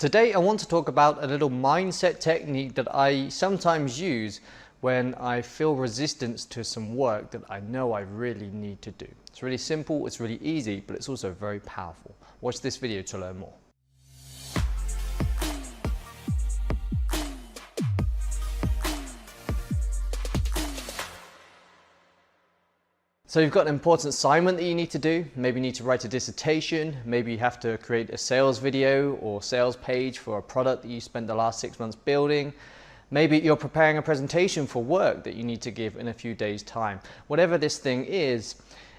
Today I want to talk about a little mindset technique that I sometimes use when I feel resistance to some work that I know I really need to do. It's really simple, it's really easy, but it's also very powerful. Watch this video to learn more. So you've got an important assignment that you need to do. Maybe you need to write a dissertation. Maybe you have to create a sales video or sales page for a product that you spent the last 6 months building. Maybe you're preparing a presentation for work that you need to give in a few days' time. Whatever this thing is,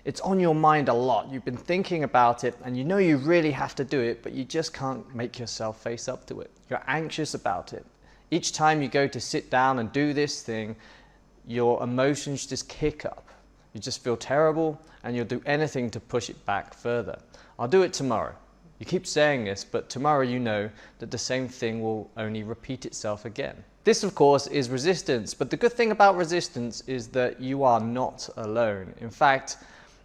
it's on your mind a lot. You've been thinking about it and you know you really have to do it, but you just can't make yourself face up to it. You're anxious about it. Each time you go to sit down and do this thing, your emotions just kick up. You just feel terrible and you'll do anything to push it back further. I'll do it tomorrow. You keep saying this, but tomorrow you know that the same thing will only repeat itself again. This, of course, is resistance, but the good thing about resistance is that you are not alone. In fact,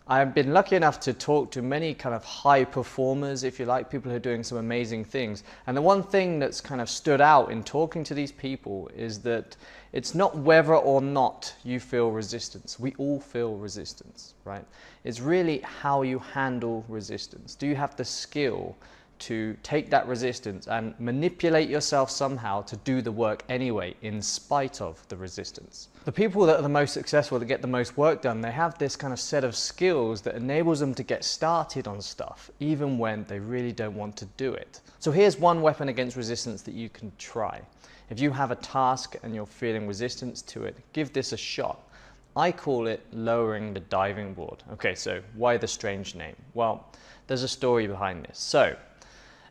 I've been lucky enough to talk to many kind of high performers, if you like, people who are doing some amazing things. And the one thing that's kind of stood out in talking to these people is that it's not whether or not you feel resistance. We all feel resistance, right? It's really how you handle resistance. Do you have the skill to take that resistance and manipulate yourself somehow to do the work anyway, in spite of the resistance? The people that are the most successful, that get the most work done, they have this kind of set of skills that enables them to get started on stuff, even when they really don't want to do it. So here's one weapon against resistance that you can try. If you have a task and you're feeling resistance to it, give this a shot. I call it lowering the diving board. Okay, so why the strange name? Well, there's a story behind this. So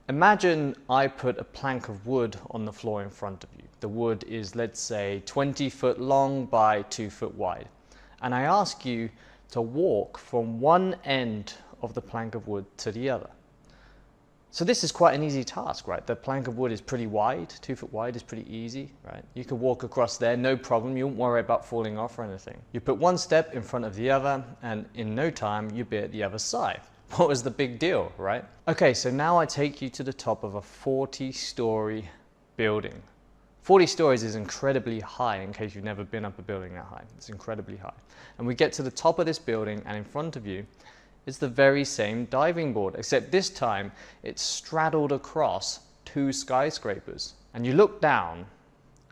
imagine I put a plank of wood on the floor in front of you. The wood is, let's say, 20 foot long by 2 foot wide. And I ask you to walk from one end of the plank of wood to the other. So this is quite an easy task, right? The plank of wood is pretty wide, 2 foot wide is pretty easy, right? You could walk across there, no problem. You won't worry about falling off or anything. You put one step in front of the other, and in no time, you'll be at the other side. What was the big deal, right? Okay, so now I take you to the top of a 40-story building. 40 stories is incredibly high, in case you've never been up a building that high. It's incredibly high. And we get to the top of this building, and in front of you is the very same diving board, except this time it's straddled across 2 skyscrapers. And you look down,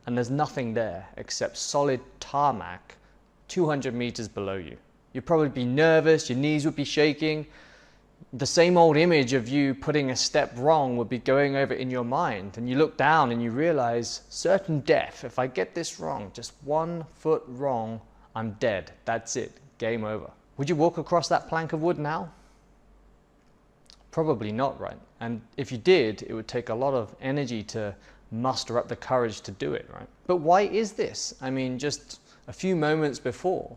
and there's nothing there except solid tarmac 200 meters below you. You'd probably be nervous, your knees would be shaking. The same old image of you putting a step wrong would be going over in your mind, and you look down and you realize certain death. If I get this wrong, just 1 foot wrong, I'm dead. That's it, game over. Would you walk across that plank of wood now? Probably not, right? And if you did, it would take a lot of energy to muster up the courage to do it, right? But why is this? I mean, just a few moments before,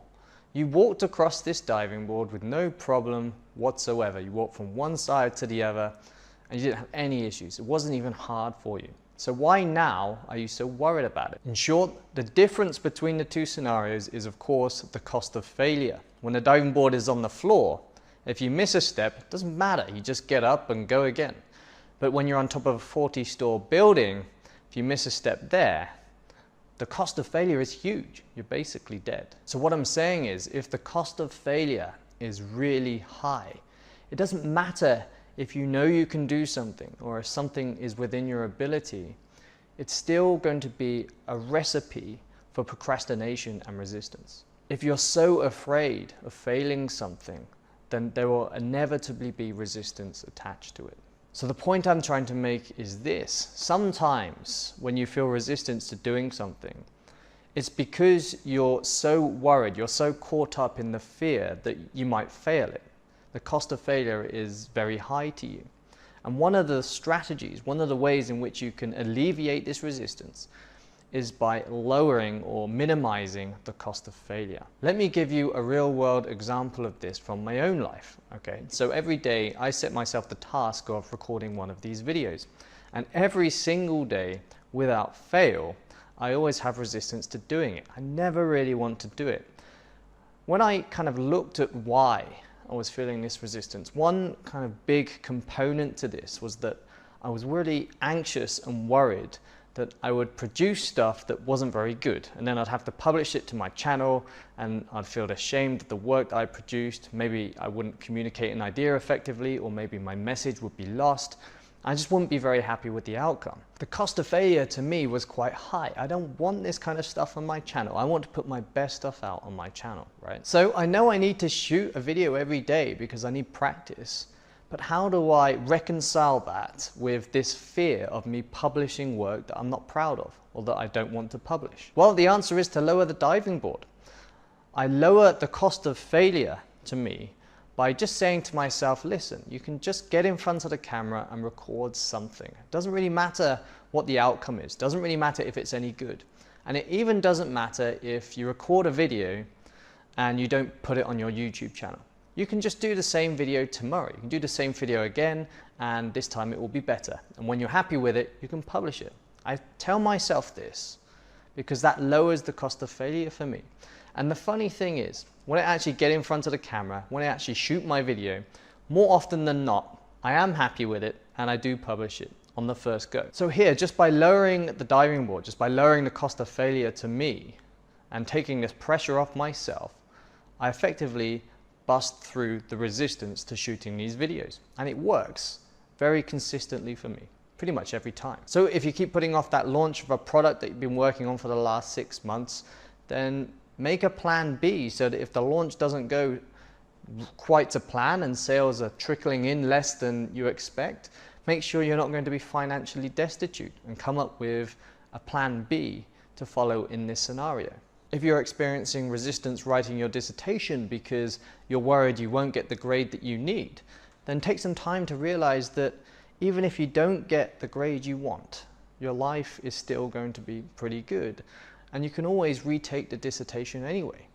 you walked across this diving board with no problem whatsoever. You walked from one side to the other and you didn't have any issues. It wasn't even hard for you. So why now are you so worried about it? In short, the difference between the two scenarios is, of course, the cost of failure. When the diving board is on the floor, if you miss a step, it doesn't matter. You just get up and go again. But when you're on top of a 40-story building, if you miss a step there, the cost of failure is huge. You're basically dead. So what I'm saying is, if the cost of failure is really high, it doesn't matter if you know you can do something or if something is within your ability, it's still going to be a recipe for procrastination and resistance. If you're so afraid of failing something, then there will inevitably be resistance attached to it. So the point I'm trying to make is this: sometimes when you feel resistance to doing something, it's because you're so worried, you're so caught up in the fear that you might fail it. The cost of failure is very high to you. And one of the strategies, one of the ways in which you can alleviate this resistance is by lowering or minimizing the cost of failure. Let me give you a real-world example of this from my own life. Okay, so every day I set myself the task of recording one of these videos, and every single day, without fail, I always have resistance to doing it. I never really want to do it. When I kind of looked at why I was feeling this resistance, one kind of big component to this was that I was really anxious and worried that I would produce stuff that wasn't very good, and then I'd have to publish it to my channel and I'd feel ashamed of the work that I produced. Maybe I wouldn't communicate an idea effectively, or maybe my message would be lost. I just wouldn't be very happy with the outcome. The cost of failure to me was quite high. I don't want this kind of stuff on my channel. I want to put my best stuff out on my channel, right? So I know I need to shoot a video every day because I need practice. But how do I reconcile that with this fear of me publishing work that I'm not proud of or that I don't want to publish? Well, the answer is to lower the diving board. I lower the cost of failure to me by just saying to myself, listen, you can just get in front of the camera and record something. It doesn't really matter what the outcome is. It doesn't really matter if it's any good. And it even doesn't matter if you record a video and you don't put it on your YouTube channel. You can just do the same video tomorrow. You can do the same video again, and this time it will be better. And when you're happy with it, you can publish it. I tell myself this because that lowers the cost of failure for me. And the funny thing is, when I actually get in front of the camera, when I actually shoot my video, more often than not, I am happy with it and I do publish it on the first go. So here, just by lowering the diving board, just by lowering the cost of failure to me and taking this pressure off myself, I effectively bust through the resistance to shooting these videos. And it works very consistently for me, pretty much every time. So if you keep putting off that launch of a product that you've been working on for the last 6 months, then make a plan B so that if the launch doesn't go quite to plan and sales are trickling in less than you expect, make sure you're not going to be financially destitute, and come up with a plan B to follow in this scenario. If you're experiencing resistance writing your dissertation because you're worried you won't get the grade that you need, then take some time to realize that even if you don't get the grade you want, your life is still going to be pretty good, and you can always retake the dissertation anyway.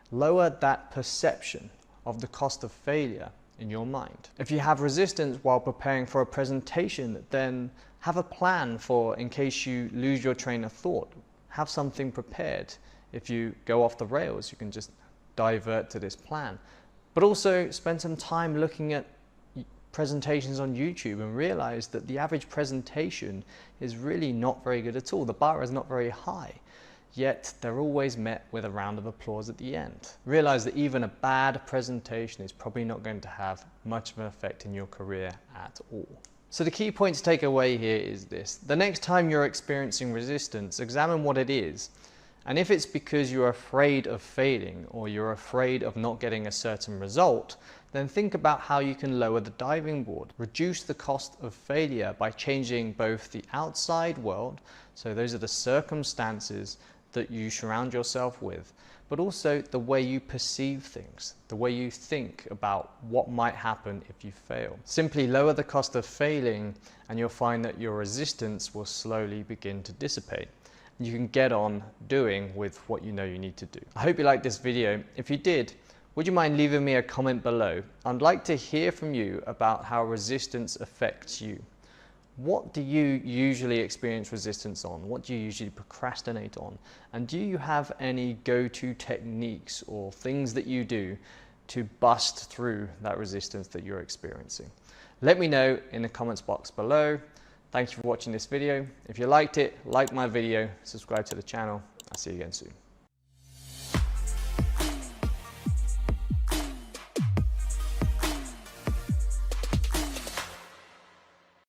Lower that perception of the cost of failure in your mind. If you have resistance while preparing for a presentation, then have a plan for in case you lose your train of thought. Have something prepared. If you go off the rails, you can just divert to this plan. But also spend some time looking at presentations on YouTube and realize that the average presentation is really not very good at all. The bar is not very high, yet they're always met with a round of applause at the end. Realize that even a bad presentation is probably not going to have much of an effect in your career at all. So the key point to take away here is this: the next time you're experiencing resistance, examine what it is. And if it's because you're afraid of failing or you're afraid of not getting a certain result, then think about how you can lower the diving board. Reduce the cost of failure by changing both the outside world, so those are the circumstances that you surround yourself with, but also the way you perceive things, the way you think about what might happen if you fail. Simply lower the cost of failing and you'll find that your resistance will slowly begin to dissipate. You can get on doing with what you know you need to do. I hope you liked this video. If you did, would you mind leaving me a comment below? I'd like to hear from you about how resistance affects you. What do you usually experience resistance on? What do you usually procrastinate on? And do you have any go-to techniques or things that you do to bust through that resistance that you're experiencing? Let me know in the comments box below. Thank you for watching this video. If you liked it, like my video, subscribe to the channel. I'll see you again soon.